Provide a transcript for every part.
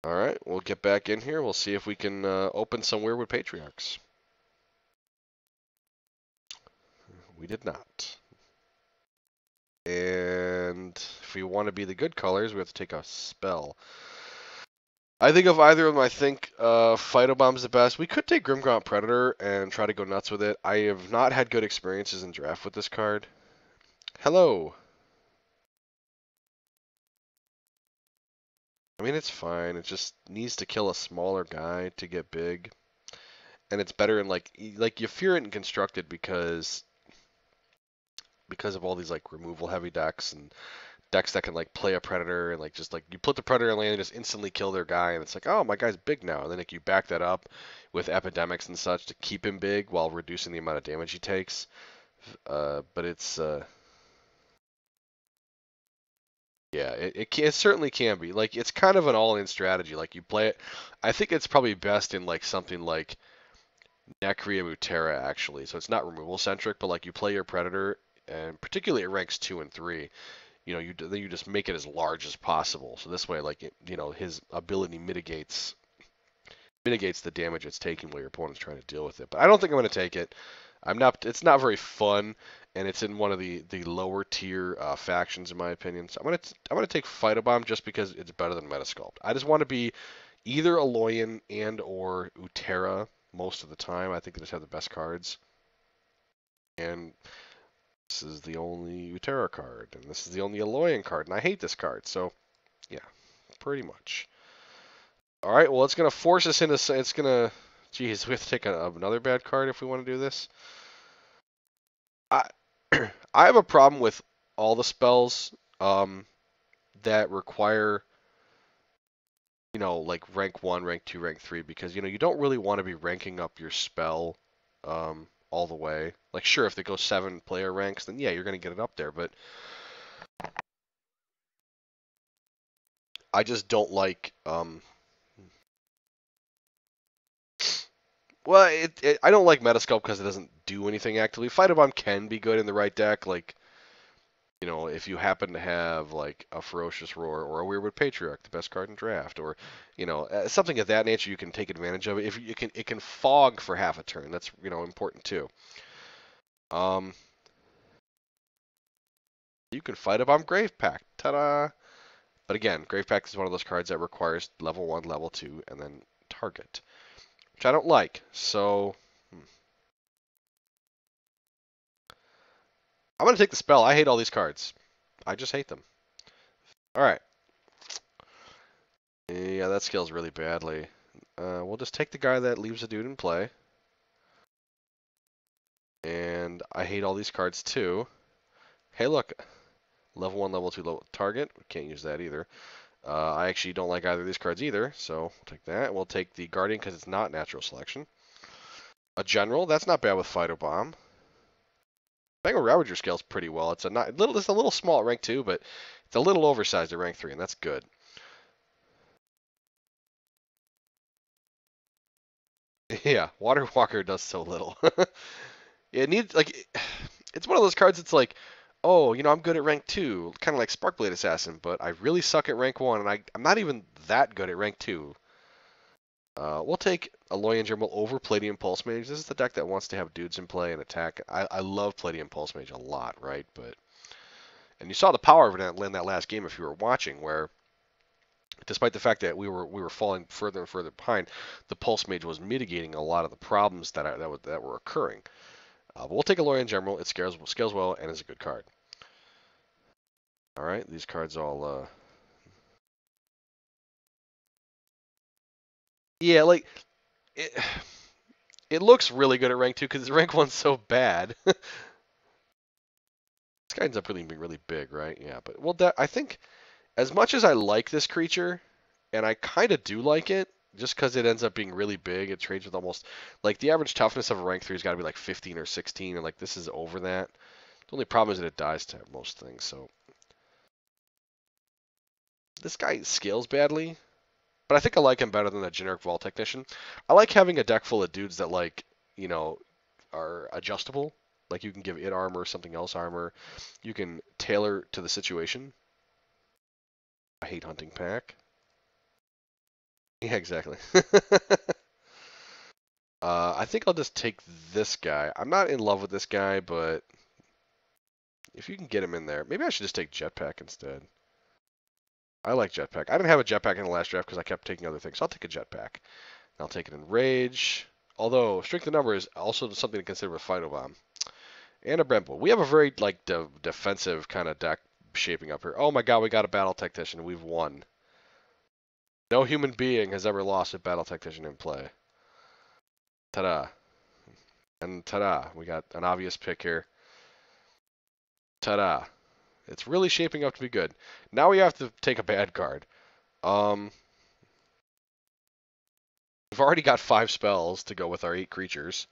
All right, we'll get back in here. We'll see if we can open some Weirwood Patriarchs. We did not. And if we want to be the good colors, we have to take a spell. I think of either of them. I think Phytobomb's the best. We could take Grimgaunt Predator and try to go nuts with it. I have not had good experiences in draft with this card. Hello. I mean, it's fine. It just needs to kill a smaller guy to get big. And it's better in like you fear it in constructed because of all these like removal heavy decks and decks that can like play a predator and like just like you put the predator in land and just instantly kill their guy and it's like, oh, my guy's big now. And then like you back that up with epidemics and such to keep him big while reducing the amount of damage he takes. But it's yeah, it certainly can be. Like it's kind of an all-in strategy. Like you play it. I think it's probably best in like something like Necria Mutera actually. So it's not removal centric, but like you play your predator and particularly at ranks 2 and 3, you just make it as large as possible. So this way, like his ability mitigates the damage it's taking while your opponent's trying to deal with it. But I don't think I'm going to take it. I'm not. It's not very fun, and it's in one of the lower tier factions in my opinion. So I'm gonna take Phytobomb just because it's better than Metasculpt. I just want to be either Aloyan and or Utera most of the time. I think they just have the best cards, and this is the only Utera card, and this is the only Aloyan card, and I hate this card. So yeah, pretty much. All right, well, it's going to force us into. It's going to. Geez, we have to take another bad card if we want to do this. I I have a problem with all the spells that require, like rank 1, rank 2, rank 3, because, you don't really want to be ranking up your spell all the way. Like, sure, if they go 7 player ranks, then yeah, you're going to get it up there, but I just don't like. Well, I don't like Metasculpt because it doesn't do anything actively. Phytobomb can be good in the right deck, like if you happen to have like a Ferocious Roar or a Weirwood Patriarch, the best card in draft, or something of that nature, you can take advantage of it. If you can, it can fog for half a turn. That's important too. Um, you can Phytobomb Grave Pact. Ta-da! But again, Grave Pact is one of those cards that requires level 1, level 2, and then target, which I don't like. So I'm gonna take the spell. I hate all these cards. I just hate them. All right. Yeah, that scales really badly. We'll just take the guy that leaves a dude in play. And I hate all these cards too. Hey, look. Level 1, level 2, level target. We can't use that either. I actually don't like either of these cards either, so we'll take that. We'll take the Guardian because it's not natural selection. A General. That's not bad with Phytobomb. Bengal Ravager scales pretty well. It's a little small at rank 2, but it's a little oversized at rank 3, and that's good. Yeah, Water Walker does so little. It needs it's one of those cards. It's like, oh, I'm good at rank 2, kind of like Sparkblade Assassin, but I really suck at rank 1, and I'm not even that good at rank 2. We'll take Aloyan Gerbil over Palladium Pulse Mage. This is the deck that wants to have dudes in play and attack. I love Palladium Pulse Mage a lot, right? And you saw the power of it in that last game if you were watching, where despite the fact that we were falling further and further behind, the Pulse Mage was mitigating a lot of the problems that were occurring. But we'll take a Lorian General. It scales well and is a good card. All right, these cards all. Yeah, like it. It looks really good at rank 2 because rank 1's so bad. This guy ends up being really big, right? Yeah, but I think as much as I like this creature, and I kind of do like it, just because it ends up being really big, it trades with almost like the average toughness of a rank 3's got to be like 15 or 16, and like this is over that. The only problem is that it dies to most things, so this guy scales badly, but I think I like him better than the generic Vault Technician. I like having a deck full of dudes that are adjustable. Like you can give it armor, something else armor. You can tailor to the situation. I hate Hunting Pack. Yeah, exactly. I think I'll just take this guy. I'm not in love with this guy, but if you can get him in there, maybe I should just take Jetpack instead. I like Jetpack. I didn't have a Jetpack in the last draft because I kept taking other things. So I'll take a Jetpack. I'll take it in Rage. Although Strength of Number is also something to consider with Phytobomb. And a Brembo. We have a very like defensive kind of deck shaping up here. Oh my god, we got a Battle Tactician. We've won. No human being has ever lost a Battle Tactician in play. Ta-da. And ta-da. We got an obvious pick here. Ta-da. It's really shaping up to be good. Now we have to take a bad card. We've already got 5 spells to go with our 8 creatures.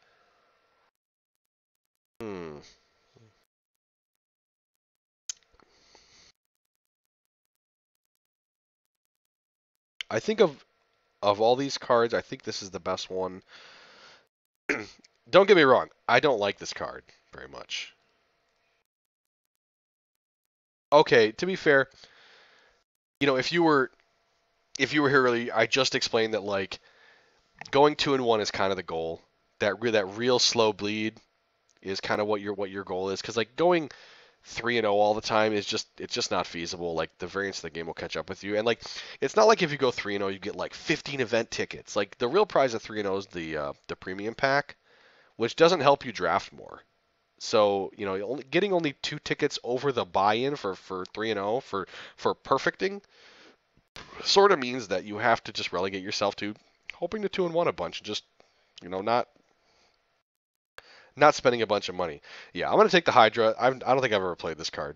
Hmm. I think of all these cards, I think this is the best one. Don't get me wrong, I don't like this card very much. Okay, to be fair, if you were here earlier, I just explained that like going 2-1 is kind of the goal. That real slow bleed is kind of what your goal is, because like going 3-0 all the time is it's just not feasible. Like the variance of the game will catch up with you, and like it's not like if you go 3-0 you get like 15 event tickets. Like the real prize of 3-0 is the premium pack, which doesn't help you draft more. So getting only 2 tickets over the buy-in for 3-0 for perfecting sort of means that you have to just relegate yourself to hoping to 2-1 a bunch and just not spending a bunch of money. Yeah, I'm gonna take the Hydra. I don't think I've ever played this card.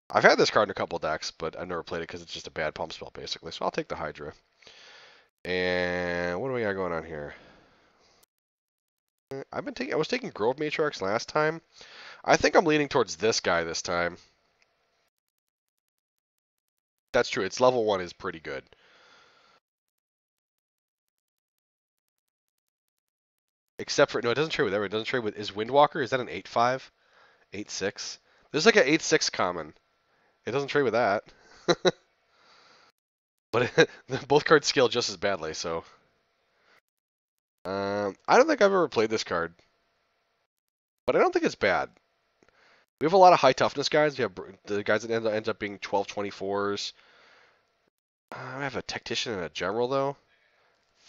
I've had this card in a couple decks, but I've never played it because it's just a bad pump spell basically. So I'll take the Hydra. And what do we got going on here? I was taking Grove Matriarchs last time. I think I'm leaning towards this guy this time. That's true. Its level 1 is pretty good. Except for no, it doesn't trade with everyone. It doesn't trade with is Windwalker. Is that an 8/5? 8/6? There's like an 8/6 common. It doesn't trade with that. But both cards scale just as badly, so I don't think I've ever played this card, but I don't think it's bad. We have a lot of high toughness guys. We have the guys that ends up being 12/24s. I have a tactician and a general though.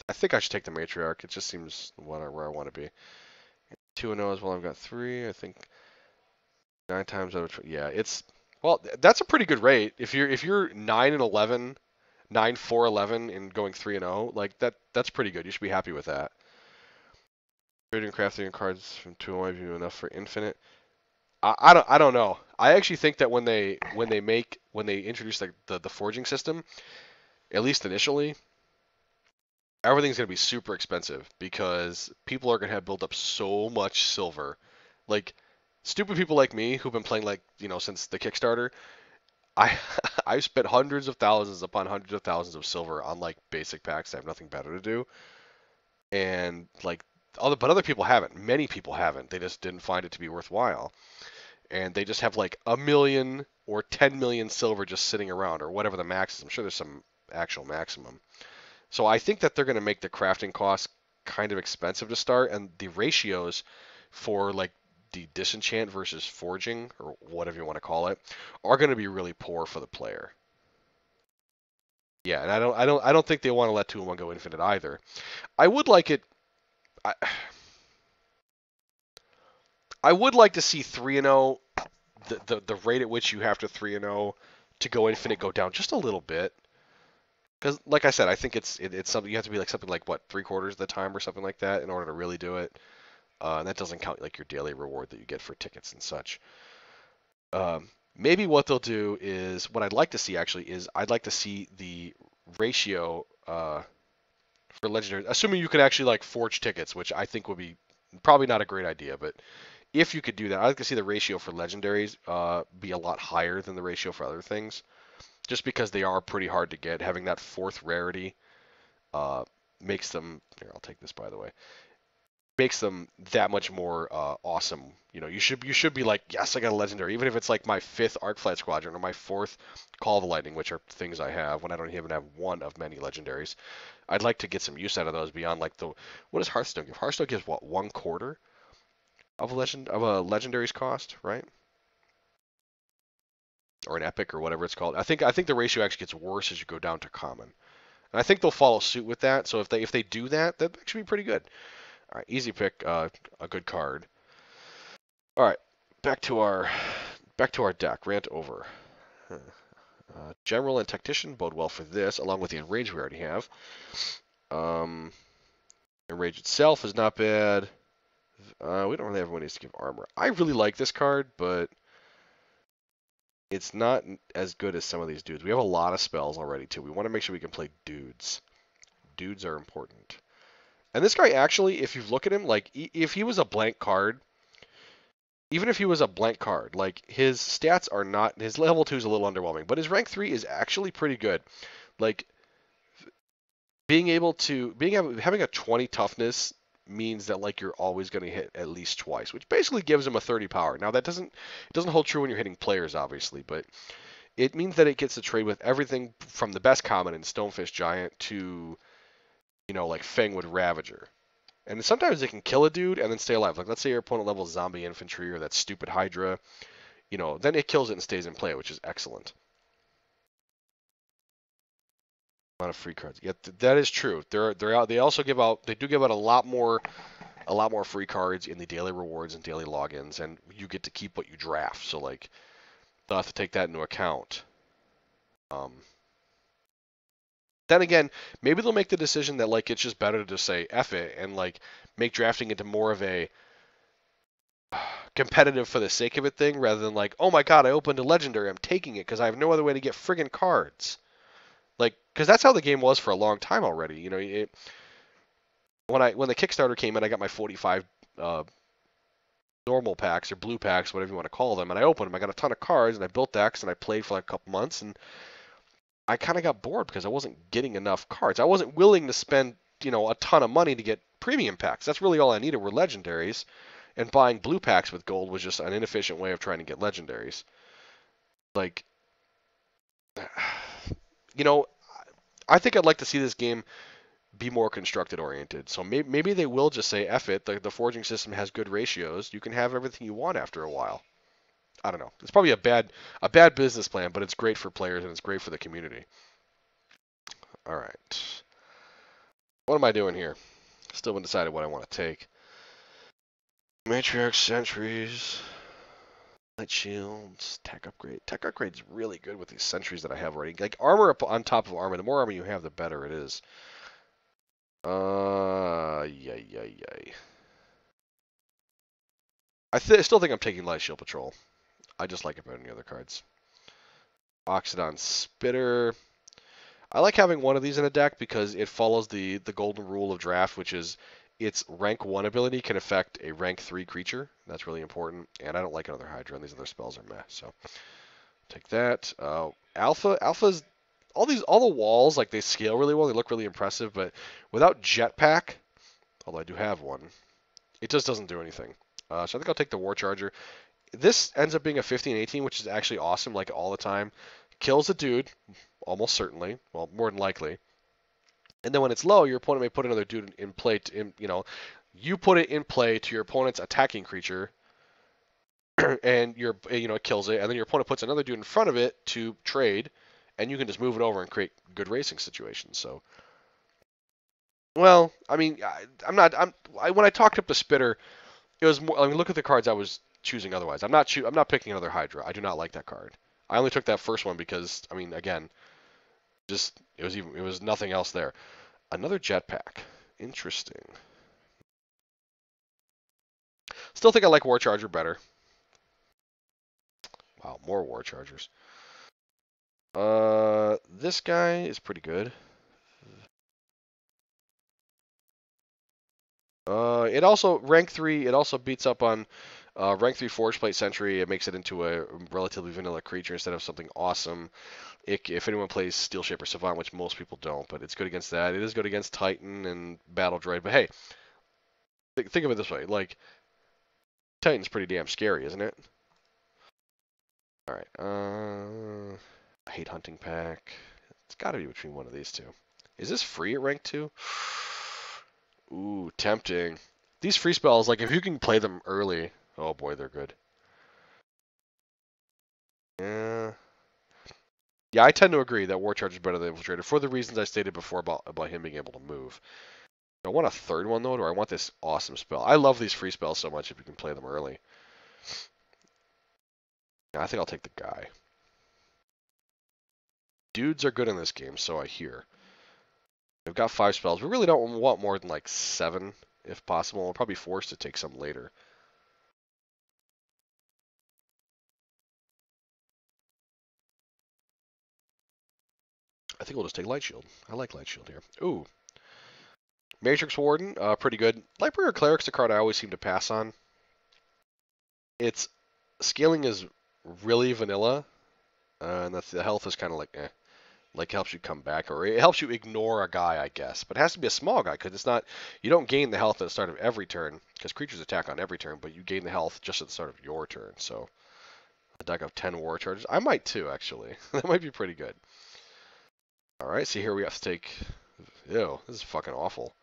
I think I should take the matriarch. It just seems where I want to be. 2-0 as well. I've got 3. I think 9 times out of yeah, it's well. That's a pretty good rate. If you're 9-11, 9-4-11, and going 3-0, like that's pretty good. You should be happy with that. Trading crafting cards from 2 might be enough for infinite. I don't know. I actually think that when they introduce the forging system, at least initially, everything's gonna be super expensive because people are gonna have built up so much silver. Like stupid people like me who've been playing like since the Kickstarter, I I've spent hundreds of thousands upon hundreds of thousands of silver on like basic packs that have nothing better to do, and like other people haven't. Many people haven't. They just didn't find it to be worthwhile, and they just have like a million or 10 million silver just sitting around or whatever the max is. I'm sure there's some actual maximum. So I think that they're going to make the crafting costs kind of expensive to start, and the ratios for like the disenchant versus forging or whatever you want to call it are going to be really poor for the player. Yeah, and I don't think they want to let 2-1 go infinite either. I would like it. I, I would like to see 3-0. The rate at which you have to 3-0 to go infinite go down just a little bit. Because, like I said, I think it's something you have to be like something like what 3/4 of the time or something like that in order to really do it. And that doesn't count like your daily reward that you get for tickets and such. Maybe what they'll do is what I'd like to see actually is I'd like to see the ratio for legendary, assuming you could actually like forge tickets, which I think would be probably not a great idea, but if you could do that, I'd like to see the ratio for legendaries be a lot higher than the ratio for other things, just because they are pretty hard to get. Having that 4th rarity uh, makes them. Here, I'll take this by the way. makes them that much more awesome. You know, you should be like, yes, I got a legendary, even if it's like my fifth Arc Flight Squadron or my fourth Call of the Lightning, which are things I have when I don't even have one of many legendaries. I'd like to get some use out of those beyond like the what does Hearthstone give? Hearthstone gives what, one quarter of a legendary's cost, right? Or an epic or whatever it's called. I think the ratio actually gets worse as you go down to common. And I think they'll follow suit with that. So if they do that, that actually be pretty good. All right, easy pick, a good card. All right, back to our deck. Rant over. General and Tactician bode well for this, along with the Enrage we already have. Um, Enrage itself is not bad. We don't really have anyone needs to give armor. I really like this card, but it's not as good as some of these dudes. We have a lot of spells already, too. We want to make sure we can play dudes. Dudes are important. And this guy actually, if you look at him, like, if he was a blank card, even if he was a blank card, like, his stats are not, his level 2 is a little underwhelming, but his rank 3 is actually pretty good. Like, having a 20 toughness means that like you're always going to hit at least twice, which basically gives him a 30 power. Now that doesn't hold true when you're hitting players, obviously, but it means that it gets to trade with everything from the best common in Stonefish Giant to, like Fangwood Ravager. And sometimes it can kill a dude and then stay alive. Like let's say your opponent levels Zombie Infantry or that stupid Hydra, then it kills it and stays in play, which is excellent. A lot of free cards. Yeah, that is true. They also give out a lot more free cards in the daily rewards and daily logins, and you get to keep what you draft. So like they'll have to take that into account. Um, then again, maybe they'll make the decision that like it's just better to just say F it and like make drafting into more of a competitive for the sake of it thing rather than like, oh my god, I opened a legendary, I'm taking it because I have no other way to get friggin' cards. Like, because that's how the game was for a long time already. When the Kickstarter came in, I got my 45 normal packs or blue packs, whatever you want to call them, and I opened them. I got a ton of cards, and I built decks, and I played for like a couple months, and I kind of got bored because I wasn't getting enough cards. I wasn't willing to spend a ton of money to get premium packs. That's really all I needed were legendaries, and buying blue packs with gold was just an inefficient way of trying to get legendaries. Like, I think I'd like to see this game be more constructed oriented. So maybe they will just say, F it, the forging system has good ratios. You can have everything you want after a while. I don't know. It's probably a bad business plan, but it's great for players and it's great for the community. All right. What am I doing here? Still haven't decided what I want to take. Matriarch Sentries. Light Shields. Tech Upgrade. Tech Upgrade's really good with these sentries that I have already. Like armor on top of armor. The more armor you have, the better it is. Yay. I still think I'm taking Light Shield Patrol. I just like it better than the other cards. Oxidon Spitter. I like having one of these in a deck because it follows the golden rule of draft, which is its rank 1 ability can affect a rank 3 creature. That's really important. And I don't like another Hydra, and these other spells are meh. So take that. Alpha's all the walls, like they scale really well. They look really impressive, but without Jetpack, although I do have one, it just doesn't do anything. So I think I'll take the War Charger. This ends up being a 15-18, which is actually awesome, like all the time. Kills a dude, almost certainly. Well, more than likely. And then when it's low, your opponent may put another dude in play. You put it in play to your opponent's attacking creature, and it kills it. And then your opponent puts another dude in front of it to trade, and you can just move it over and create good racing situations. So, well, I mean, when I talked up the Spitter, it was more. I mean, look at the cards I was choosing otherwise. I'm not picking another Hydra. I do not like that card. I only took that first one because, I mean, again, just it was nothing else there. Another Jetpack. Interesting. Still think I like War Charger better. Wow, more War Chargers. This guy is pretty good. It also rank 3. It also beats up on rank 3 Forge Plate Sentry. It makes it into a relatively vanilla creature instead of something awesome. If anyone plays Steel Shaper Savant, which most people don't, but it's good against that. It is good against Titan and Battle Droid. But hey, Think of it this way, like Titan's pretty damn scary, isn't it? All right. I hate hunting pack. It's got to be between one of these two. Is this free at rank 2? Ooh, tempting. These free spells, like if you can play them early, oh boy, they're good. Yeah. Yeah, I tend to agree that War Charge is better than Infiltrator for the reasons I stated before about him being able to move. I want a third one though, or I want this awesome spell. I love these free spells so much if you can play them early. Yeah, I think I'll take the guy. Dudes are good in this game, so I hear. They've got 5 spells. We really don't want more than like 7, if possible. We'll probably be forced to take some later. I think we'll just take Light Shield. I like Light Shield here. Ooh. Matrix Warden, pretty good. Lightbringer Cleric's a card I always seem to pass on. Its scaling is really vanilla, and the health is kind of like eh. Like helps you come back, or it helps you ignore a guy, I guess. But it has to be a small guy, because it's not, you don't gain the health at the start of every turn, because creatures attack on every turn, but you gain the health just at the start of your turn. So a deck of 10 war charges. I might too, actually. That might be pretty good. Alright, so here we have to take, ew, this is fucking awful.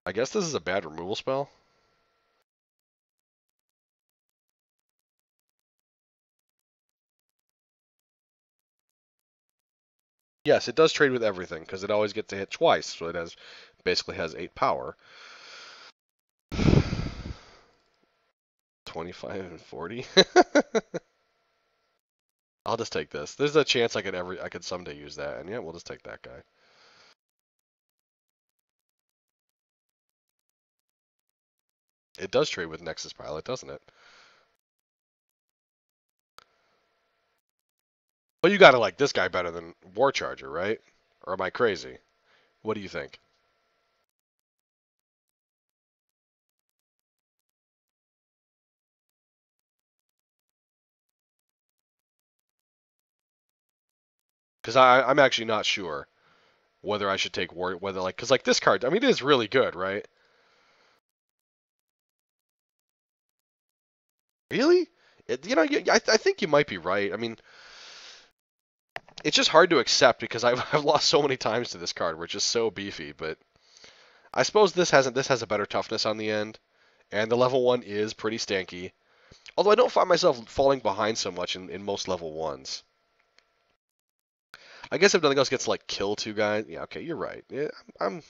I guess this is a bad removal spell. Yes, it does trade with everything, because it always gets to hit twice, so it basically has 8 power. 25 and 40. I'll just take this. There's a chance I could someday use that, and yeah, we'll just take that guy. It does trade with Nexus Pilot, doesn't it? But you gotta like this guy better than War Charger, right? Or am I crazy? What do you think? Because I'm actually not sure whether I should take because like this card, I mean, it is really good, right? Really? I think you might be right. I mean, it's just hard to accept because I've lost so many times to this card, which is so beefy. But I suppose this has a better toughness on the end, and the level 1 is pretty stanky. Although I don't find myself falling behind so much in most level 1s. I guess if nothing else gets to, like, kill 2 guys. Yeah, okay, you're right. Yeah, I'm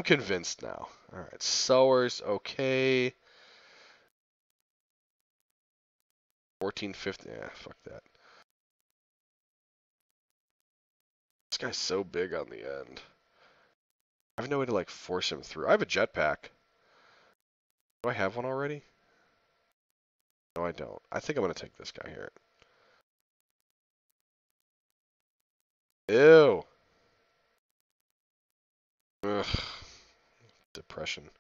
convinced now. All right, Sowers, okay. 1450. Yeah, fuck that. This guy's so big on the end. I have no way to like force him through. I have a jetpack. Do I have one already? No, I don't. I think I'm gonna take this guy here. Ew. Ugh. Depression.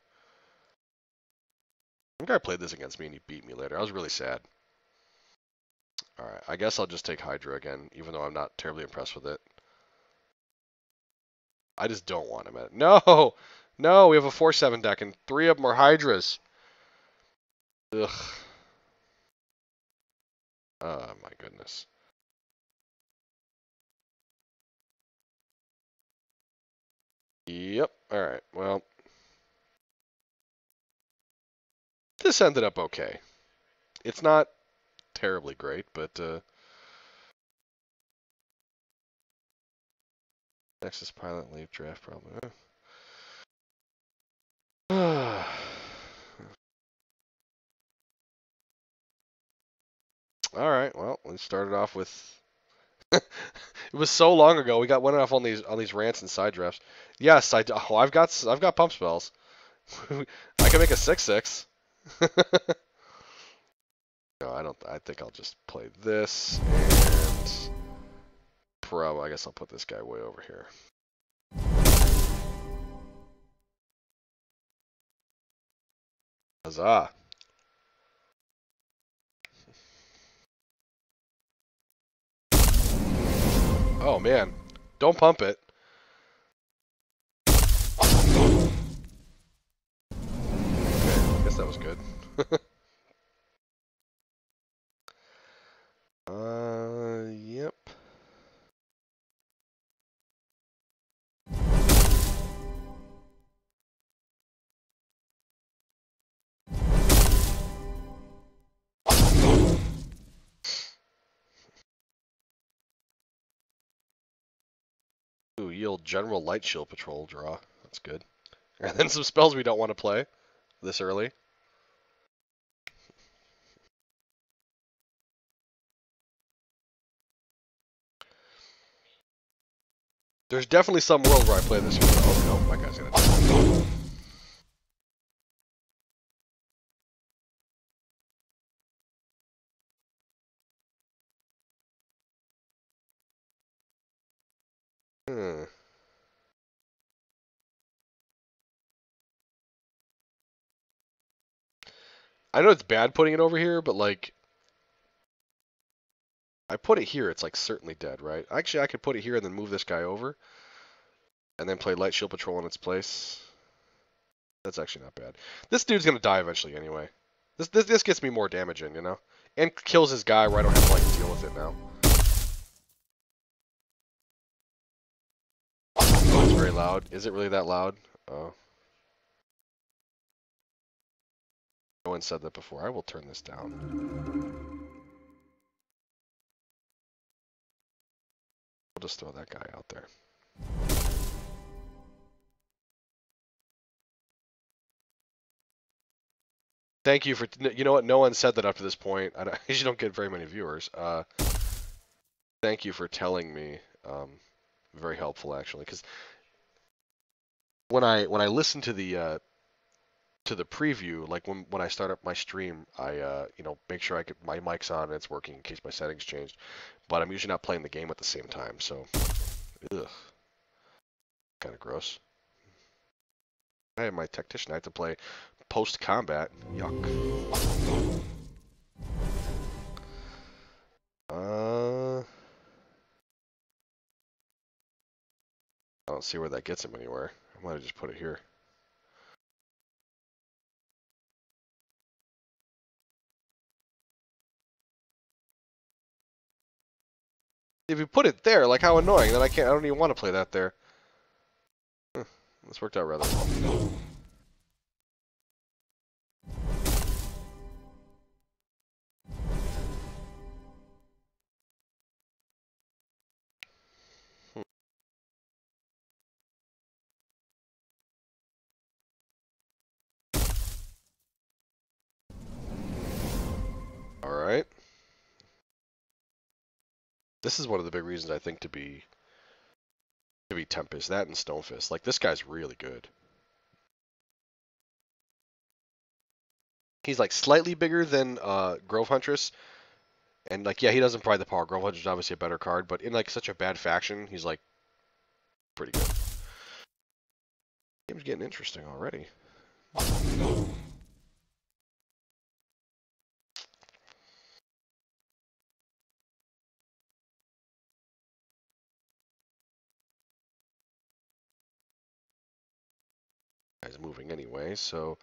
Some guy played this against me and he beat me later. I was really sad. Alright, I guess I'll just take Hydra again, even though I'm not terribly impressed with it. I just don't want him at it. No! No, we have a 4-7 deck and 3 of them are Hydras. Ugh. Oh my goodness. Yep. Alright, well. This ended up okay. It's not terribly great, but Nexus Pilot, Leave Draft probably. All right. Well, we started off with. It was so long ago. We went off on these rants and side drafts. Yes, I've got pump spells. I can make a 6/6. No, I don't. I think I'll just play this and I guess I'll put this guy way over here. Huzzah! Oh man, don't pump it. good. Yep. Ooh, yield General Light Shield Patrol draw. That's good. And then some spells we don't want to play this early. There's definitely some world where I play this. Oh no, my guy's gonna die. Hmm. I know it's bad putting it over here, but like, I put it here, it's like certainly dead, right? Actually, I could put it here and then move this guy over, and then play Light Shield Patrol in its place. That's actually not bad. This dude's gonna die eventually anyway. This gets me more damage in, you know, and kills his guy where I don't have to like deal with it now. Oh, it's very loud. Is it really that loud? Oh. No one said that before. I will turn this down. We'll just throw that guy out there. Thank you for, you know what, no one said that up to this point. I usually don't get very many viewers. Thank you for telling me. Very helpful, actually, because when I listen to the preview, like when I start up my stream, I you know, make sure I get my mic's on and it's working in case my settings changed. But I'm usually not playing the game at the same time, so ugh, kind of gross. I have my tactician. I have to play post combat. Yuck. I don't see where that gets him anywhere. I might have just put it here. If you put it there, like how annoying. Then I can't. I don't even want to play that there. Huh, this worked out rather well. All right. This is one of the big reasons I think to be Tempest. That and Stonefist. Like this guy's really good. He's like slightly bigger than Grove Huntress, and like yeah, he doesn't provide the power. Grove Huntress is obviously a better card, but in like such a bad faction, he's like pretty good. Game's getting interesting already. Guy's moving anyway, so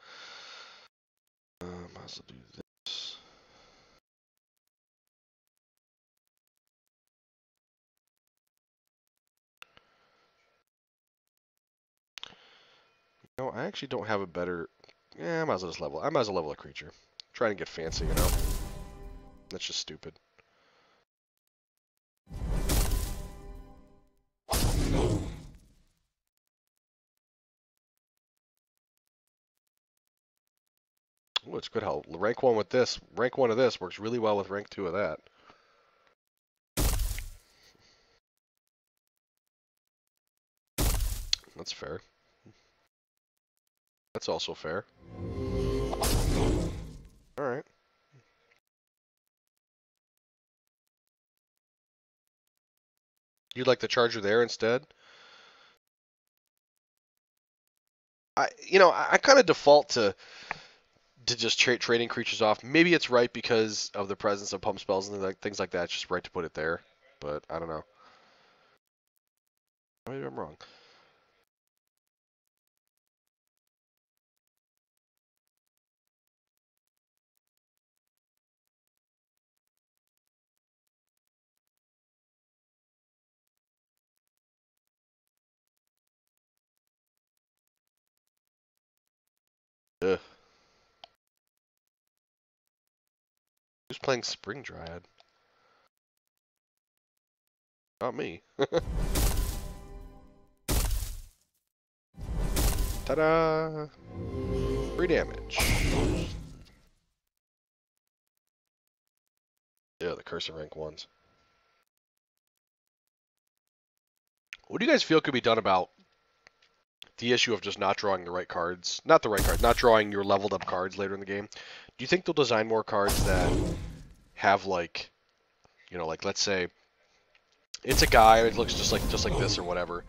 might as well do this. No, I actually don't have a better. Yeah, I might as well just level. I might as well level a creature. Trying to get fancy, you know. That's just stupid. Oh, it's good how rank 1 with this, rank 1 of this works really well with rank 2 of that. That's fair. That's also fair. Alright. You'd like the charger there instead? I kind of default to just trading creatures off. Maybe it's right because of the presence of pump spells and things like that. It's just right to put it there. But I don't know. Maybe I'm wrong. Who's playing Spring Dryad? Not me. Ta-da! 3 damage. Yeah, the Curse of Rank 1s. What do you guys feel could be done about the issue of just not drawing the right cards? Not the right cards, not drawing your leveled up cards later in the game. Do you think they'll design more cards that have like, you know, like let's say it's a guy, it looks just like this or whatever,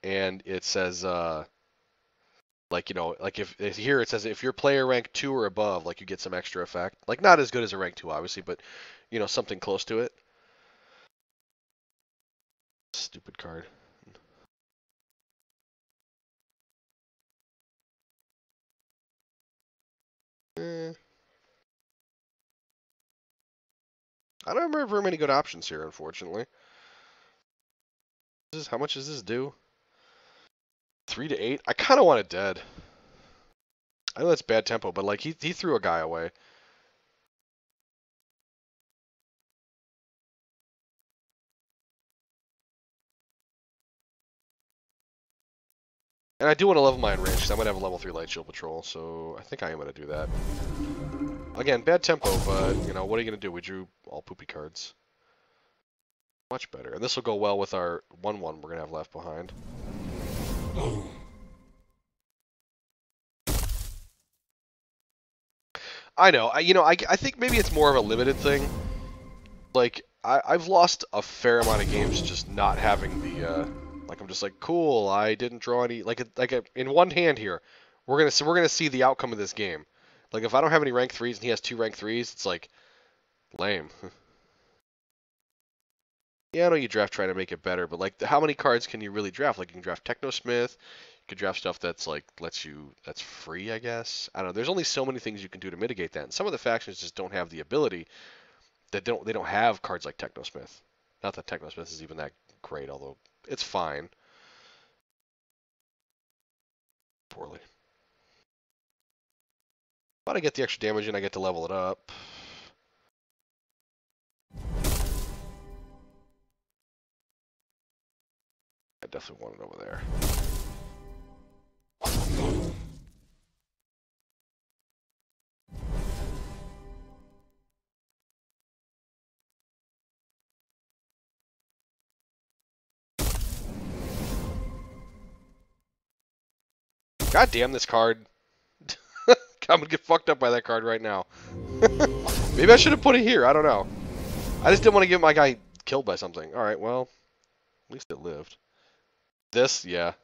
and it says like, you know, like if here it says if you're player rank 2 or above, like you get some extra effect. Like not as good as a rank 2 obviously, but you know, something close to it. Stupid card. I don't remember very many good options here, unfortunately. How much does this do? 3 to 8? I kind of want it dead. I know that's bad tempo, but like he threw a guy away. And I do want to level my range because I'm going to have a level 3 Light Shield Patrol, so I think I am going to do that. Again, bad tempo, but, you know, what are you going to do? We drew all poopy cards. Much better. And this will go well with our 1-1 we're going to have left behind. I know. I think maybe it's more of a limited thing. Like, I've lost a fair amount of games just not having the... Like I'm just like, cool. I didn't draw any. In one hand here, we're gonna see the outcome of this game. Like if I don't have any rank 3s and he has 2 rank 3s, it's like lame. Yeah, I know you draft trying to make it better, but like how many cards can you really draft? Like you can draft Technosmith, you can draft stuff that's like that's free, I guess. I don't know. There's only so many things you can do to mitigate that, and some of the factions just don't have the ability. They don't have cards like Technosmith. Not that Technosmith is even that great, although it's fine. Poorly. But I get the extra damage and I get to level it up. I definitely want it over there. God damn this card. I'm gonna get fucked up by that card right now. Maybe I should have put it here. I don't know. I just didn't want to get my guy killed by something. Alright, well, at least it lived. This, yeah.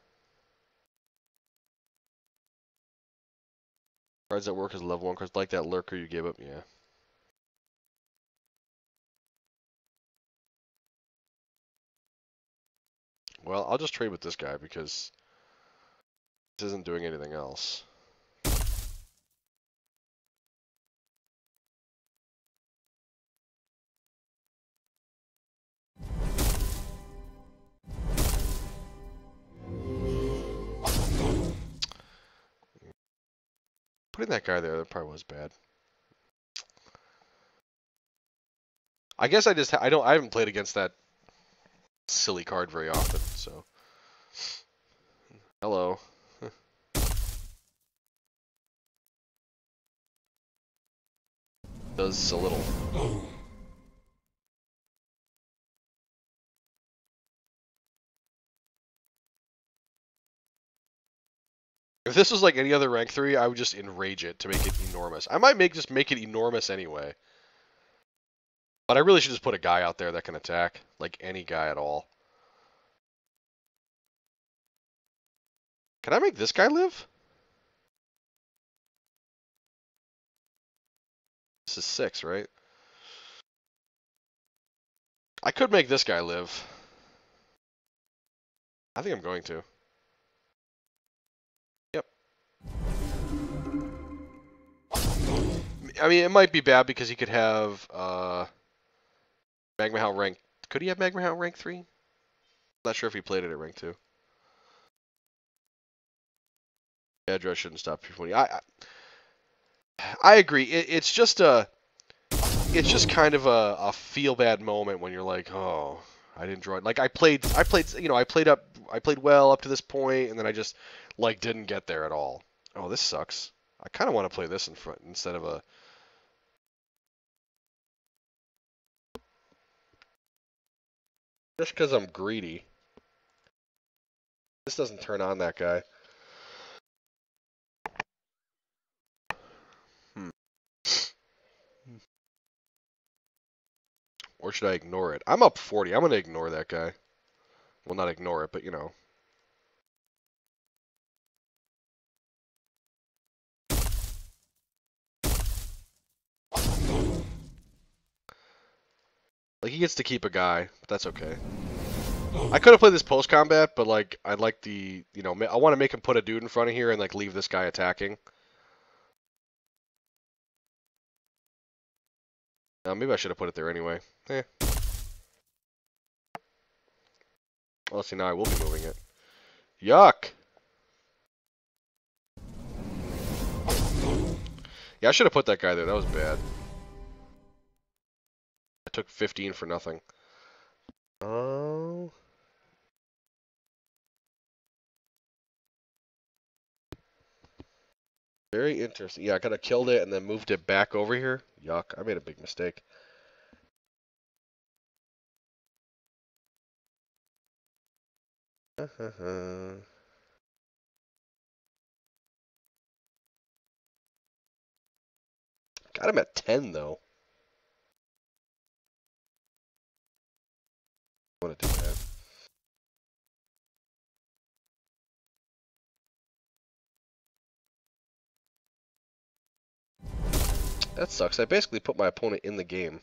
Cards that work as level 1 cards, like that lurker you gave up, yeah. Well, I'll just trade with this guy because this isn't doing anything else. Putting that guy there, that probably was bad. I guess I haven't played against that silly card very often, so. Hello. Does a little. If this was like any other rank 3, I would just enrage it to make it enormous. I might just make it enormous anyway. But I really should just put a guy out there that can attack. Like any guy at all. Can I make this guy live? This is 6, right? I could make this guy live. I think I'm going to. Yep. I mean, it might be bad because he could have Magma Hound rank. Could he have Magma Hound rank 3? Not sure if he played it at rank 2. Address shouldn't stop 20. I agree. It's just a it's just kind of a feel bad moment when you're like, oh, I didn't draw it. Like I played, I played well up to this point, and then I just like didn't get there at all. Oh, this sucks. I kind of want to play this in front instead of a. Just because I'm greedy. This doesn't turn on that guy. Hmm. Or should I ignore it? I'm up 40. I'm gonna ignore that guy. Well, not ignore it, but you know. Like he gets to keep a guy, but that's okay. I could have played this post combat, but like I'd like the, I want to make him put a dude in front of here and like leave this guy attacking. Maybe I should have put it there anyway. Eh. Well, see, now I will be moving it. Yuck! Yeah, I should have put that guy there. That was bad. I took 15 for nothing. Oh. Very interesting. Yeah, I could have killed it and then moved it back over here. Yuck, I made a big mistake. Got him at 10, though. I want to do that. That sucks. I basically put my opponent in the game.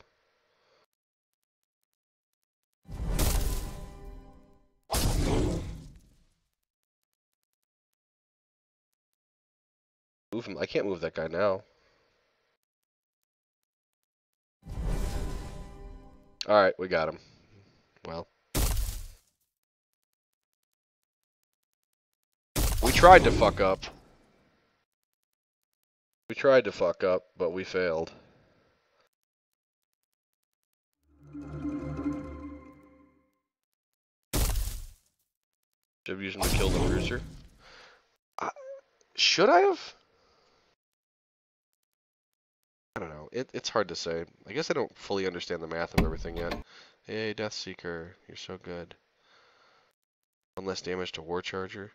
Move him. I can't move that guy now. Alright, we got him. Well. We tried to fuck up. We tried to fuck up, but we failed. Should have used him to kill the bruiser. Should I have? I don't know. It's hard to say. I guess I don't fully understand the math of everything yet. Hey, Deathseeker, you're so good. One less damage to War Charger.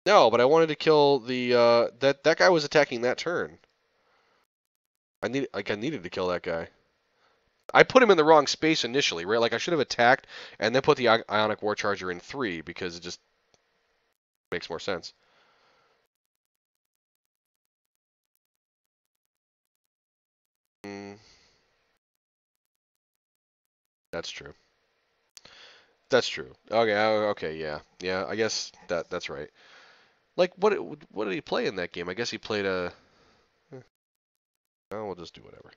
No, but I wanted to kill the that guy was attacking that turn. I needed to kill that guy. I put him in the wrong space initially, right? Like I should have attacked and then put the Ionic War Charger in 3 because it just makes more sense. That's true. That's true. Okay, okay, yeah. Yeah, I guess that's right. Like what did he play in that game? I guess he played a oh, we'll just do whatever.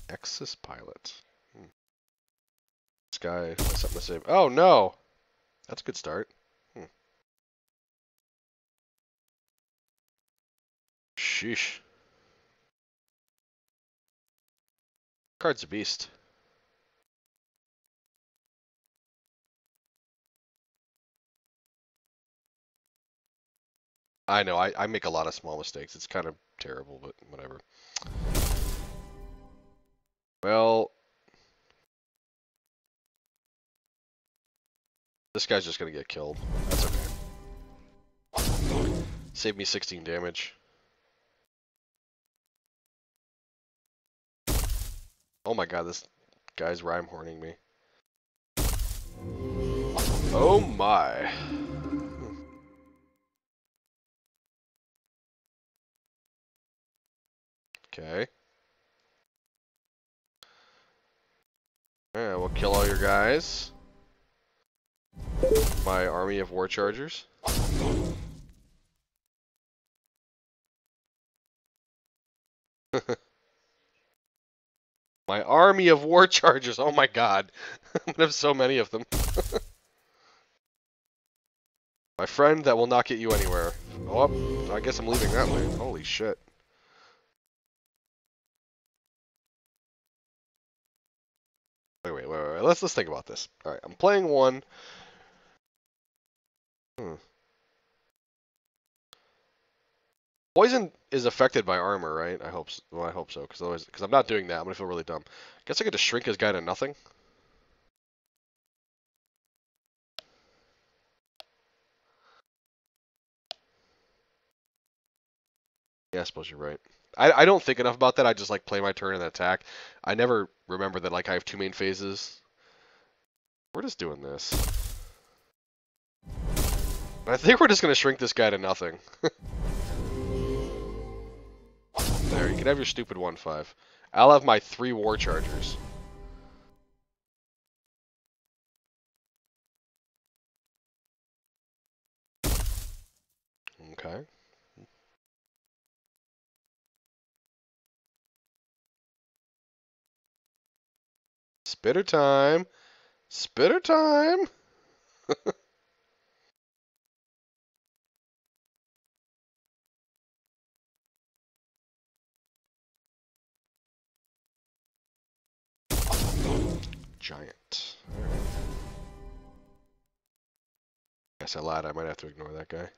Exus Pilot. This guy has something to say. Oh no! That's a good start. Sheesh. Card's a beast. I know, I make a lot of small mistakes. It's kind of terrible, but whatever. Well, this guy's just gonna get killed. That's okay. Save me 16 damage. Oh my god, this guy's rhyme horning me. Oh my. Okay. Yeah, we'll kill all your guys. My army of War Chargers. My army of war chargers. Oh my god. I'm gonna have so many of them. My friend that will not get you anywhere. Oh, I guess I'm leaving that way. Holy shit. Wait. Let's think about this. All right, I'm playing one. Poison is affected by armor, right? I hope. Well, I hope so, because I'm not doing that. I'm gonna feel really dumb. Guess I could just shrink his guy to nothing. Yeah, I suppose you're right. I don't think enough about that. I just like play my turn and attack. I never remember that like I have two main phases. We're just doing this. I think we're just gonna shrink this guy to nothing. There, you can have your stupid 1/5. I'll have my 3 war chargers. Okay. Spitter time. Spitter time. Giant. Alright. Guess I lied. I might have to ignore that guy.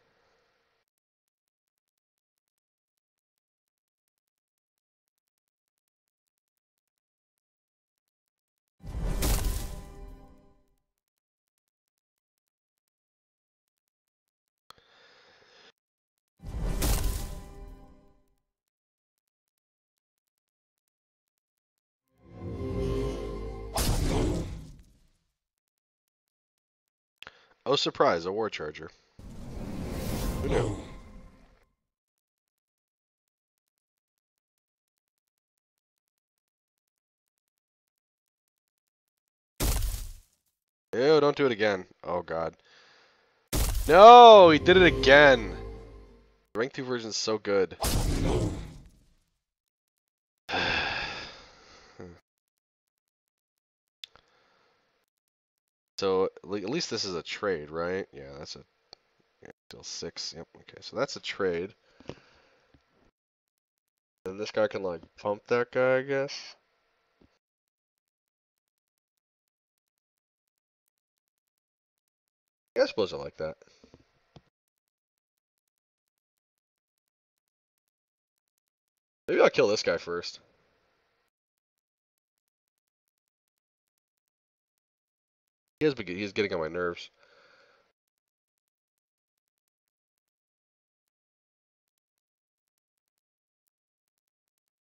Oh, surprise, a war charger. Who knew? Ew, don't do it again. Oh, God. No, he did it again. The rank 2 version is so good. So, at least this is a trade, right? Yeah, that's a... Yeah, still 6. Yep, okay, so that's a trade. And this guy can, like, pump that guy, I guess? Yeah, I suppose I like that. Maybe I'll kill this guy first. He's getting on my nerves.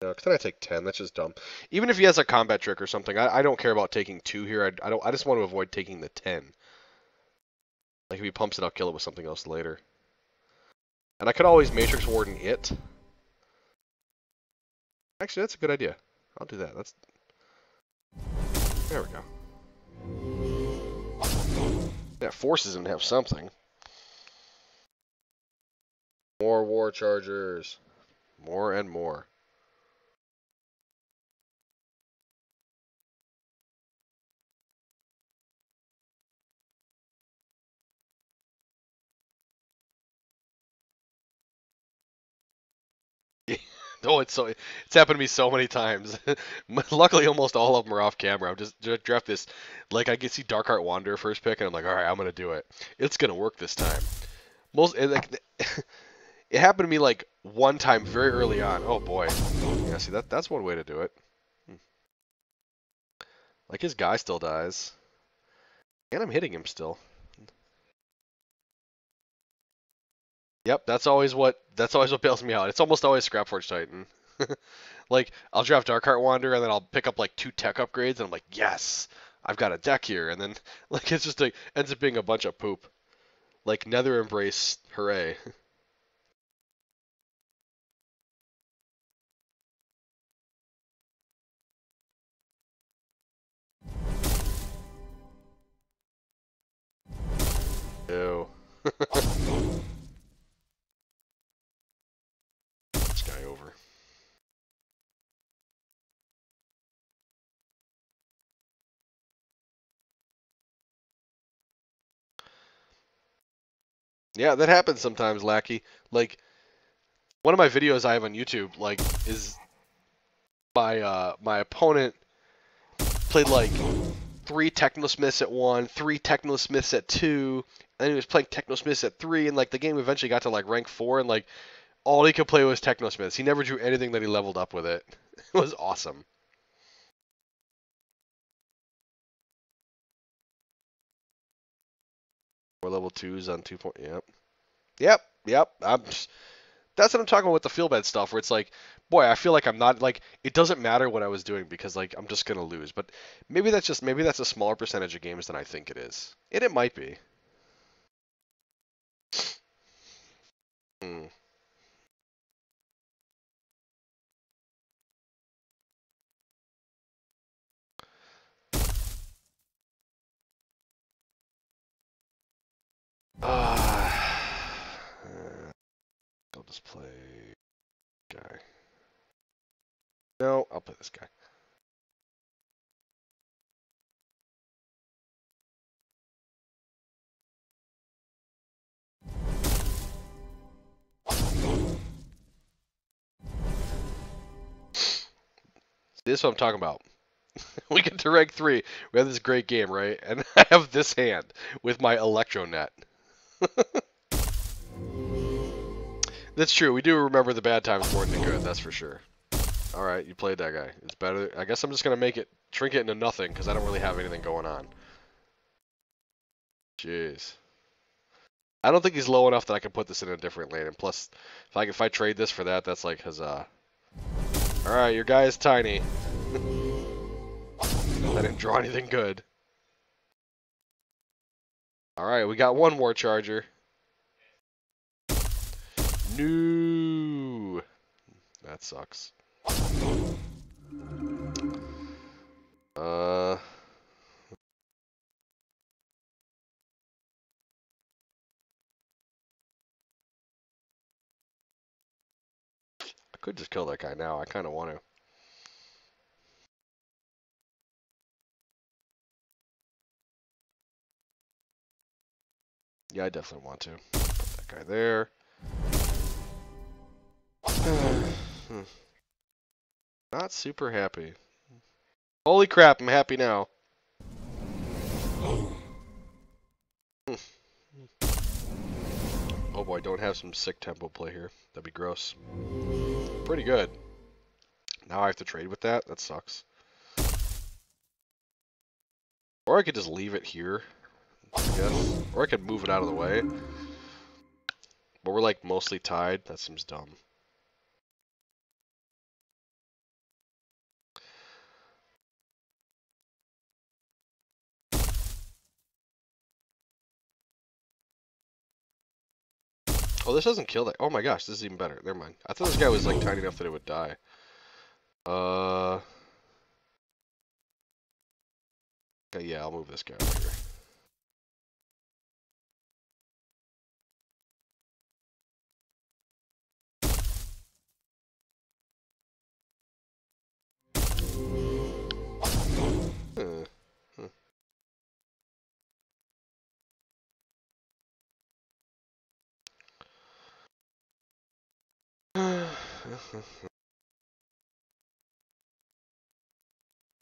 No, because then I take 10. That's just dumb. Even if he has a combat trick or something, I don't care about taking 2 here. I just want to avoid taking the 10. Like if he pumps it, I'll kill it with something else later. And I could always Matrix Warden it. Actually, that's a good idea. I'll do that. There we go. Yeah, forces him to have something. More war chargers. More and more. Oh, it's happened to me so many times. Luckily, almost all of them are off camera. I'm just draft this, like I can see Darkheart Wanderer first pick, and I'm like, all right, I'm gonna do it. It's gonna work this time. It happened to me like one time very early on. Oh boy, yeah. See that's one way to do it. Like his guy still dies, and I'm hitting him still. Yep, that's always what bails me out. It's almost always Scrapforge Titan. Like I'll draft Darkheart Wanderer and then I'll pick up like 2 tech upgrades and I'm like, yes, I've got a deck here. And then like it's just like ends up being a bunch of poop. Like Nether Embrace, hooray. Ew. This guy over. Yeah, that happens sometimes, Lackey. Like one of my videos I have on YouTube, like, is my opponent played like three Technosmiths at one, three Technosmiths at two, and then he was playing Technosmiths at three, and like the game eventually got to like rank four, and like all he could play was Technosmiths. He never drew anything that he leveled up with it. It was awesome. Four level twos on 2 point. Yep. Yep. That's what I'm talking about with the feel bad stuff, where it's like, boy, I feel like I'm not like it doesn't matter what I was doing because like I'm just gonna lose. But maybe that's a smaller percentage of games than I think it is, and it might be. Hmm. Uh, I'll just play guy. No, I'll play this guy. This is what I'm talking about. We get to rank three. We have this great game, right? And I have this hand with my Electronet. That's true. We do remember the bad times more than the good. That's for sure. All right, you played that guy. It's better. I guess I'm just gonna make it shrink it into nothing because I don't really have anything going on. Jeez. I don't think he's low enough that I can put this in a different lane. And plus, if I trade this for that, that's like huzzah. All right, your guy is tiny. I didn't draw anything good. All right, we got one more charger. No. That sucks. Uh. I could just kill that guy now. I kind of want to. Yeah, I definitely want to. Put that guy there. Not super happy. Holy crap, I'm happy now. Oh boy, don't have some sick tempo play here. That'd be gross. Pretty good. Now I have to trade with that? That sucks. Or I could just leave it here, I guess. Or I could move it out of the way. But we're like mostly tied. That seems dumb. Oh, this doesn't kill that. Oh my gosh, this is even better. Never mind. I thought this guy was like tiny enough that it would die. Okay, yeah, I'll move this guy over here.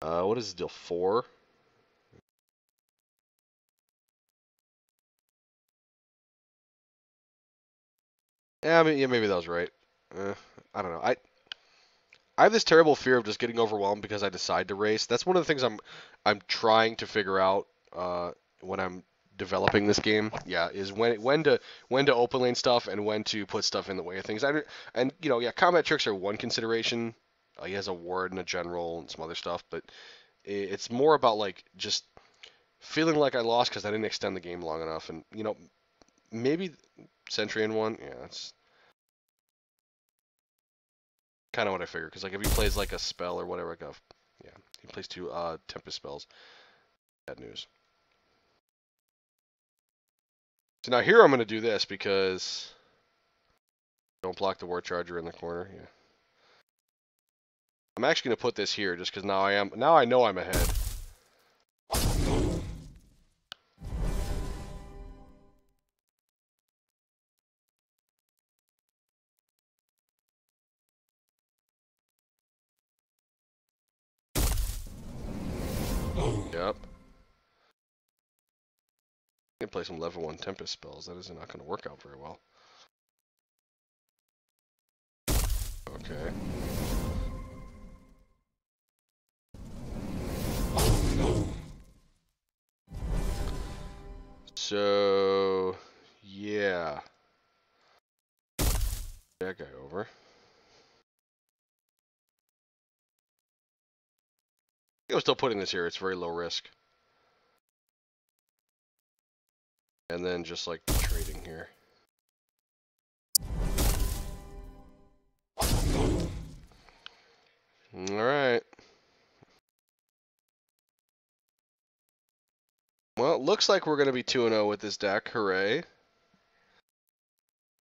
What is this deal? 4? Yeah, I mean, yeah, maybe that was right. I don't know. I have this terrible fear of just getting overwhelmed because I decide to race. That's one of the things I'm trying to figure out when I'm developing this game. Yeah, is when to open lane stuff and when to put stuff in the way of things. And you know, yeah, combat tricks are one consideration. He has a ward and a general and some other stuff, but it's more about like just feeling like I lost because I didn't extend the game long enough. And you know, maybe Sentry in one. Yeah, that's kind of what I figured. Because like if he plays like a spell or whatever, like a yeah, he plays 2 Tempest spells. Bad news. So now here I'm going to do this because don't block the war charger in the corner. Yeah. I'm actually going to put this here just because now I know I'm ahead. Yep. I can play some level 1 Tempest spells. That is not going to work out very well. Okay. So, yeah. That guy over. I'm still putting this here. It's very low risk. And then just like trading here. Alright. Well, it looks like we're going to be 2-0 with this deck. Hooray.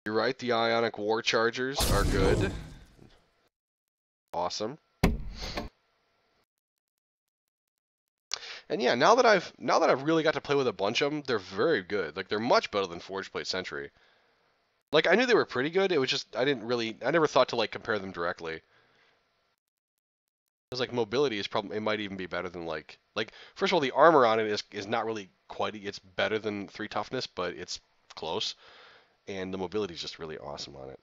You're right, the Ionic War Chargers are good. Awesome. And yeah, now that I've really got to play with a bunch of them, they're very good. Like, they're much better than Forge Plate Sentry. Like, I knew they were pretty good. It was just I never thought to like compare them directly. Because like mobility is probably, it might even be better than like first of all, the armor on it is not really quite, it's better than 3 toughness, but it's close. And the mobility is just really awesome on it.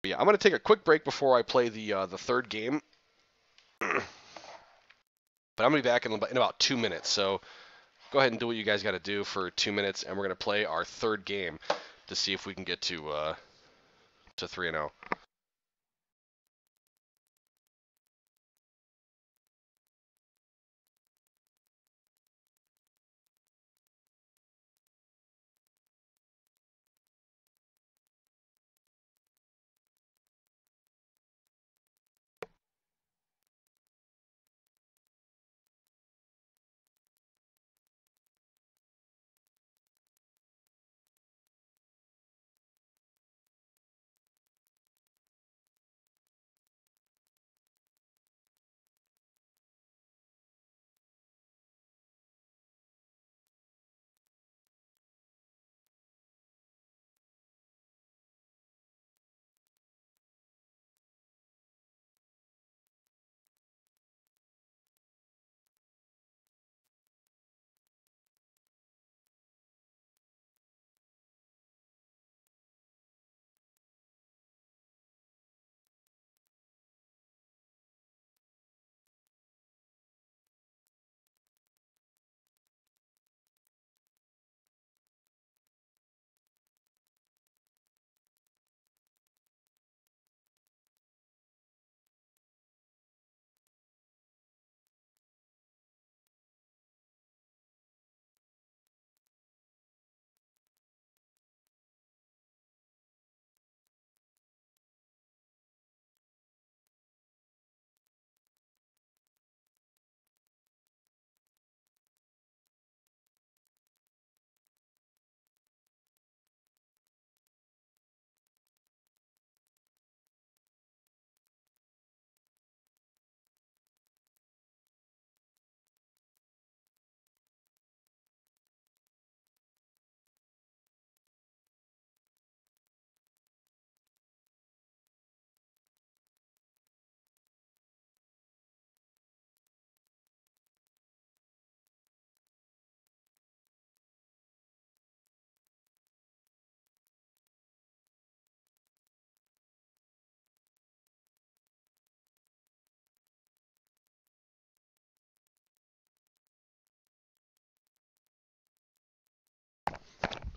But yeah, I'm gonna take a quick break before I play the third game. But I'm gonna be back in about 2 minutes. So go ahead and do what you guys got to do for 2 minutes, and we're gonna play our third game to see if we can get to 3-0.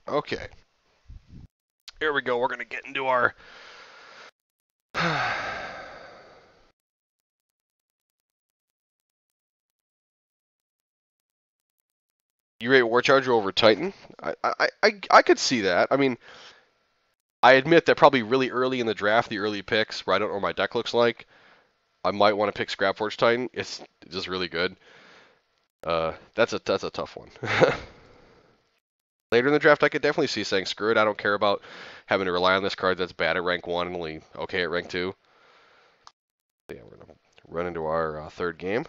Okay. Here we go. We're gonna get into our You rate War Charger over Titan? I could see that. I mean, I admit that probably really early in the draft, the early picks where I don't know what my deck looks like, I might want to pick Scrapforge Titan. It's just really good. That's a tough one. Later in the draft, I could definitely see saying, screw it, I don't care about having to rely on this card that's bad at rank 1 and only okay at rank 2. Yeah, we're going to run into our third game.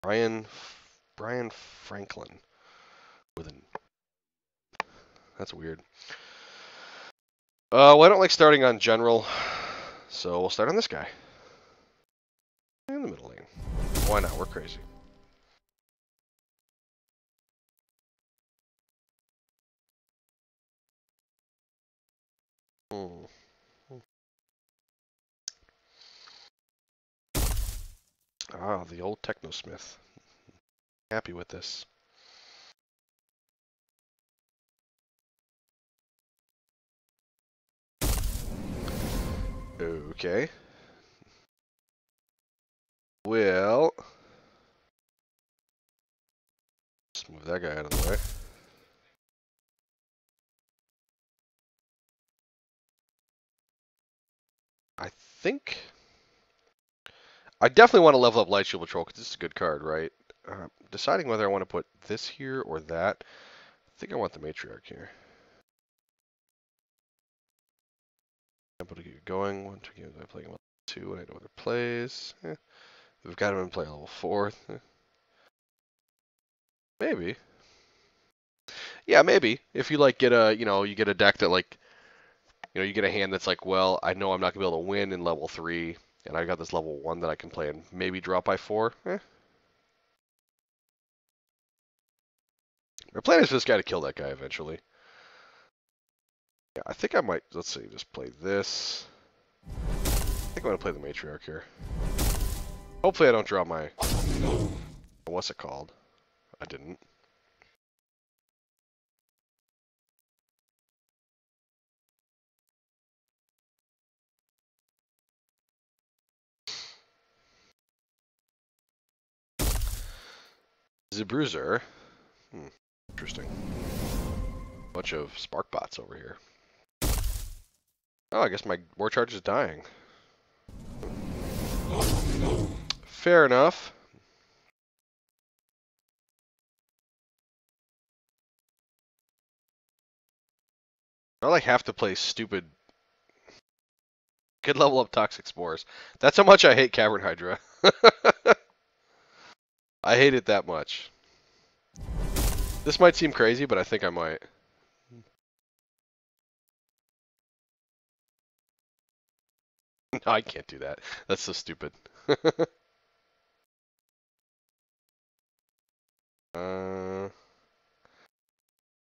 Brian Franklin with an... That's weird. Well, I don't like starting on general. So we'll start on this guy. In the middle lane. Why not? We're crazy. Ah, the old Technosmith. Happy with this. Okay. Well, let's move that guy out of the way. I think I definitely want to level up Light Shield Patrol because this is a good card, right? Deciding whether I want to put this here or that. I think I want the Matriarch here. Able to get going. 1, 2 games I play him level 2 and I know other plays. We've got him in play level 4. Maybe. Yeah, maybe. If you like get a, you get a deck that like, you get a hand that's like, well, I know I'm not gonna be able to win in level 3, and I got this level 1 that I can play and maybe drop by 4. My plan is for this guy to kill that guy eventually. Yeah, I think I might, let's see, just play this. I think I'm gonna play the Matriarch here. Hopefully I don't draw my, what's it called? I didn't. Zebruzer. Interesting. Bunch of spark bots over here. Oh, I guess my war charge is dying. Fair enough. I like have to play stupid. Could level up Toxic Spores. That's how much I hate Cavern Hydra. I hate it that much. This might seem crazy, but I think I might. No, I can't do that. That's so stupid. You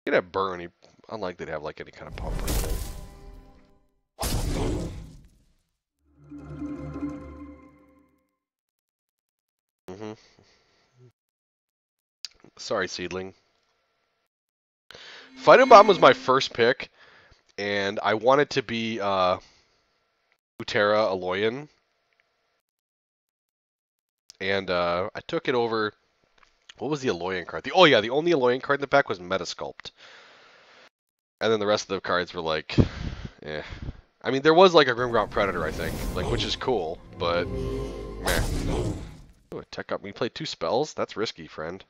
could have Burn. Unlikely to have like any kind of pump or anything. Sorry, Seedling. Phytobomb was my first pick, and I wanted to be Utera Aloyan. And I took it over. What was the Aloyan card? The only Aloyan card in the pack was Metasculpt. And then the rest of the cards were like, eh. I mean, there was like a Grimgaunt Predator, I think, like which is cool, but meh. Ooh, tech up. We played 2 spells. That's risky, friend.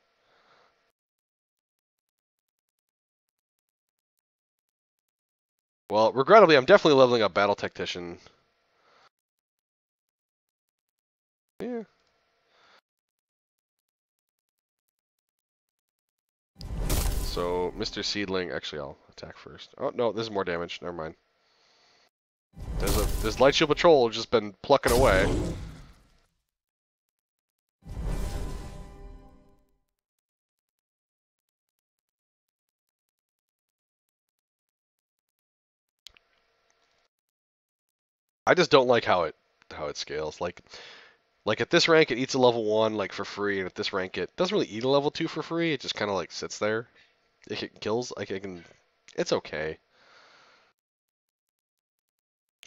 Well, regrettably, I'm definitely leveling up Battle Tactician. Yeah. So, Mr. Seedling, actually, I'll attack first. Oh no, this is more damage. Never mind. This Light Shield Patrol has just been plucking away. I just don't like how it scales. Like at this rank, it eats a level 1 like for free, and at this rank, it doesn't really eat a level 2 for free. It just kind of like sits there. It kills. Like it can. It's okay.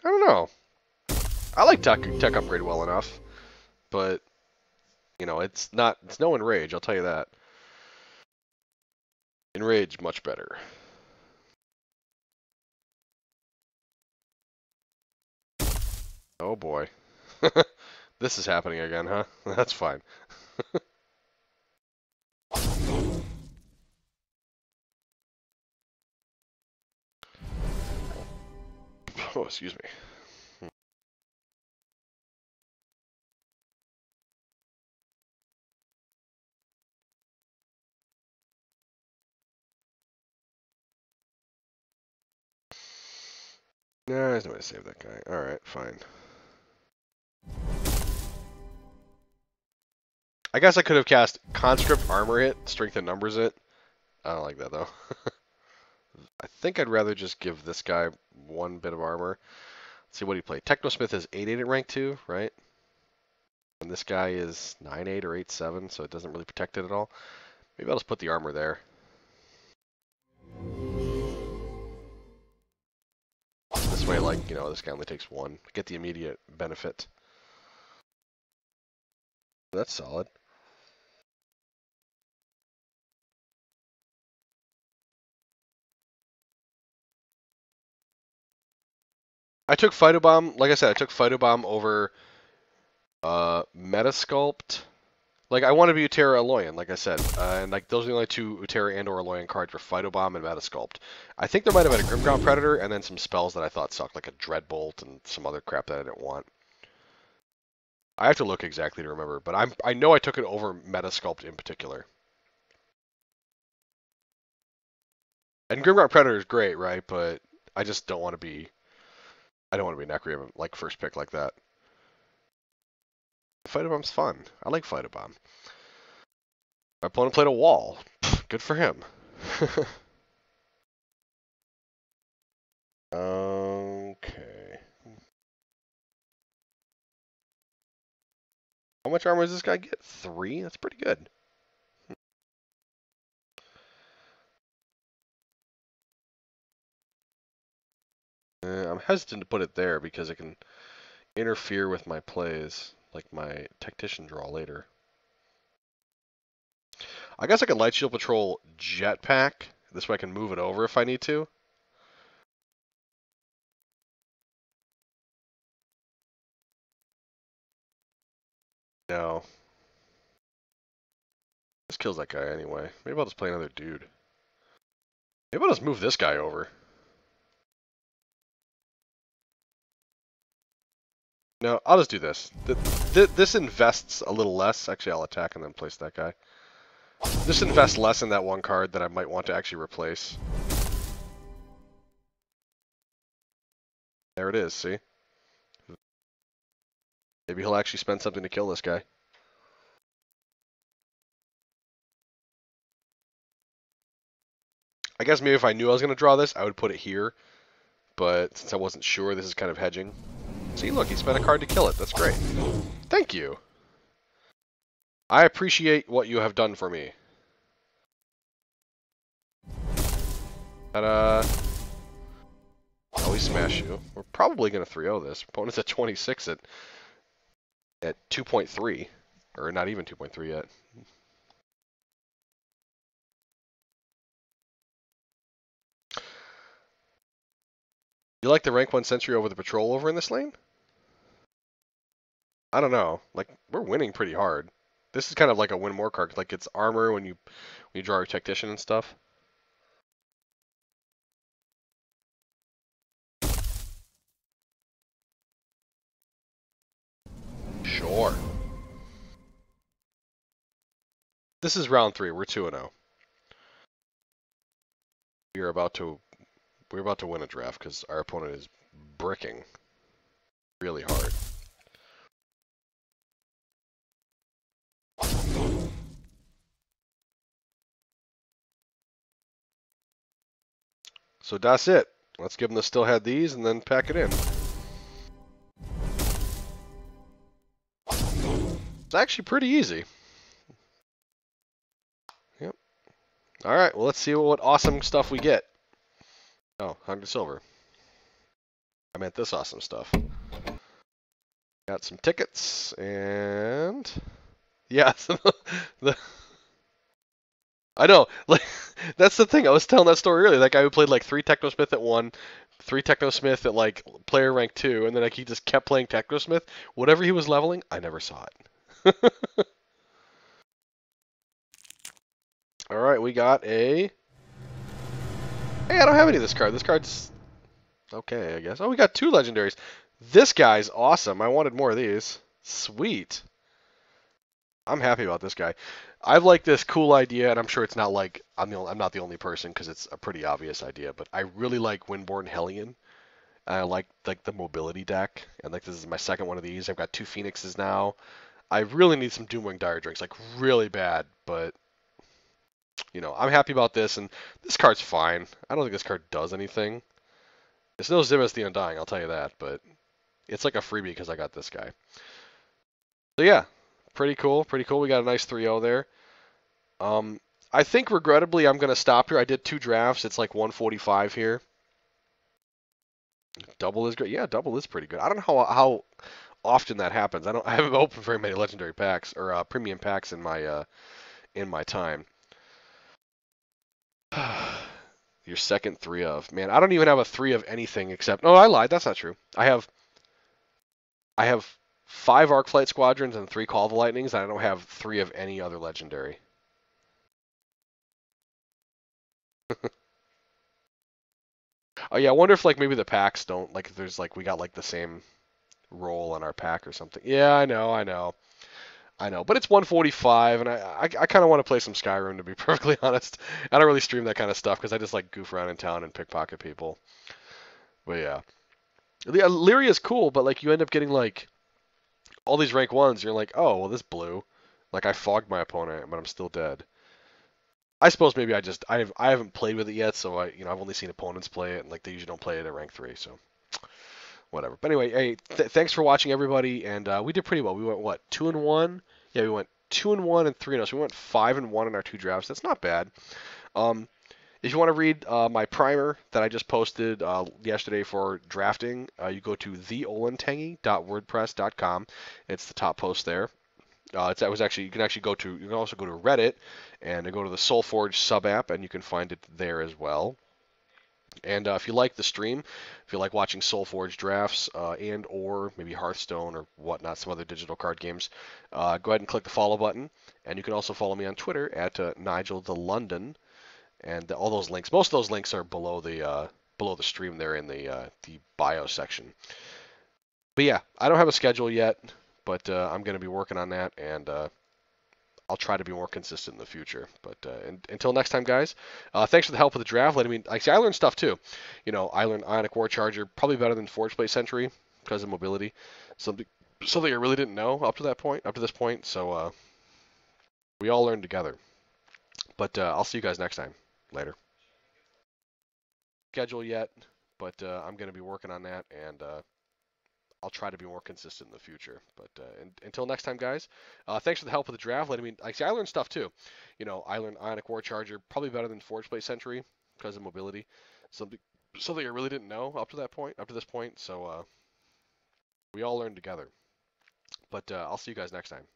I don't know. I like tech upgrade well enough, but it's not. It's no Enrage. I'll tell you that. Enrage much better. Oh boy. This is happening again, huh? That's fine. Oh, excuse me. Nah, there's no way to save that guy. Alright, fine. I guess I could have cast Conscript Armor Hit, Strength and Numbers It. I don't like that though. I think I'd rather just give this guy one bit of armor. Let's see what he played. Technosmith is 8-8 at rank 2, right? And this guy is 9-8 or 8-7, so it doesn't really protect it at all. Maybe I'll just put the armor there. This way, like, you know, this guy only takes 1. Get the immediate benefit. That's solid. I took Phytobomb, like I said, I took Phytobomb over Metasculpt. Like, I want to be Utera Aloyan, like I said. And, like, those are the only 2 Utera and or Aloyan cards for Phytobomb and Metasculpt. I think there might have been a Grimground Predator and then some spells that I thought sucked, like a Dreadbolt and some other crap that I didn't want. I have to look exactly to remember, but I know I took it over Metasculpt in particular. And Grimground Predator is great, right? But I just don't want to be... I don't want to be Necreum, like, first pick like that. Phytobomb's fun. I like Phytobomb. My opponent played a wall. Good for him. Okay. How much armor does this guy get? 3? That's pretty good. I'm hesitant to put it there because it can interfere with my plays, like my Tactician draw later. I guess I can Light Shield Patrol Jetpack. This way I can move it over if I need to. No. This kills that guy anyway. Maybe I'll just play another dude. Maybe I'll just move this guy over. No, I'll just do this. This invests a little less. Actually, I'll attack and then place that guy. This invests less in that one card that I might want to actually replace. There it is, see? Maybe he'll actually spend something to kill this guy. I guess maybe if I knew I was going to draw this, I would put it here. But since I wasn't sure, this is kind of hedging. See, look, he spent a card to kill it. That's great. Thank you. I appreciate what you have done for me. Ta-da. Oh, we smash you. We're probably going to 3-0 this. Opponent's at 26 at 2.3. Or not even 2.3 yet. You like the rank 1 Sentry over the Patrol over in this lane? I don't know. Like, we're winning pretty hard. This is kind of like a win more card. Like, it's armor when you draw your Tactician and stuff. Sure. This is round 3. We're 2-0. We're about to win a draft because our opponent is bricking really hard. So that's it. Let's give them the still had these and then pack it in. It's actually pretty easy. Yep. All right. Well, let's see what awesome stuff we get. Oh, 100 silver. I meant this awesome stuff. Got some tickets and yeah, I know. Like that's the thing. I was telling that story earlier. That guy who played like 3 Technosmith at 1, 3 Technosmith at like player rank 2, and then like he just kept playing Technosmith. Whatever he was leveling, I never saw it. All right, we got a. Hey, I don't have any of this card. This card's okay, I guess. Oh, we got 2 legendaries. This guy's awesome. I wanted more of these. Sweet. I'm happy about this guy. I've like this cool idea, and I'm sure it's not like I'm not the only person because it's a pretty obvious idea. But I really like Windborn Hellion. I like the mobility deck, and like this is my second one of these. I've got 2 Phoenixes now. I really need some Doomwing Dire Drinks, like really bad. But I'm happy about this, and this card's fine. I don't think this card does anything. It's no Zimus the Undying, I'll tell you that, but it's like a freebie because I got this guy. So yeah, pretty cool, pretty cool. We got a nice 3-0 there. Um, I think regrettably I'm gonna stop here. I did 2 drafts. It's like 145 here. Double is great. Yeah, double is pretty good. I don't know how often that happens. I haven't opened very many legendary packs or premium packs in my time. Your second 3 of. Man, I don't even have a 3 of anything except. No, I lied. That's not true. I have 5 Arcflight Squadrons and 3 Call of the Lightnings, and I don't have 3 of any other legendary. Oh yeah, I wonder if like maybe the packs don't like if there's like we got like the same roll on our pack or something. Yeah, I know. But it's 145, and I kind of want to play some Skyrim to be perfectly honest. I don't really stream that kind of stuff because I just like goof around in town and pickpocket people. But yeah, Lyria is cool, but like you end up getting like all these rank ones. You're like, oh well, this blew. Like I fogged my opponent, but I'm still dead. I suppose maybe I haven't played with it yet, so I've only seen opponents play it, and like they usually don't play it at rank 3, so whatever. But anyway, hey, thanks for watching everybody, and we did pretty well. We went what 2-1? Yeah, we went 2-1 and 3-0, so we went 5-1 in our 2 drafts. That's not bad. Um, if you want to read my primer that I just posted yesterday for drafting, you go to theolentangy.wordpress.com. It's the top post there. That was actually you can also go to Reddit and go to the Solforge sub app and you can find it there as well. And if you like the stream, if you like watching Solforge drafts and or maybe Hearthstone or whatnot, some other digital card games, go ahead and click the follow button. And you can also follow me on Twitter at Nigel the London. And all those links, most of those links are below the stream there in the bio section. But yeah, I don't have a schedule yet, but I'm going to be working on that, and I'll try to be more consistent in the future. But until next time, guys, thanks for the help with the draft. I learned stuff too. I learned Ionic War Charger probably better than Forge Plate Sentry because of mobility. Something I really didn't know up to this point. So we all learned together. But I'll see you guys next time. Later. Schedule yet, but I'm going to be working on that, and I'll try to be more consistent in the future. But until next time, guys, thanks for the help with the draft. I learned stuff too. I learned Ionic War Charger probably better than Forge Plate Sentry because of mobility. Something I really didn't know up to this point. So we all learned together. But I'll see you guys next time.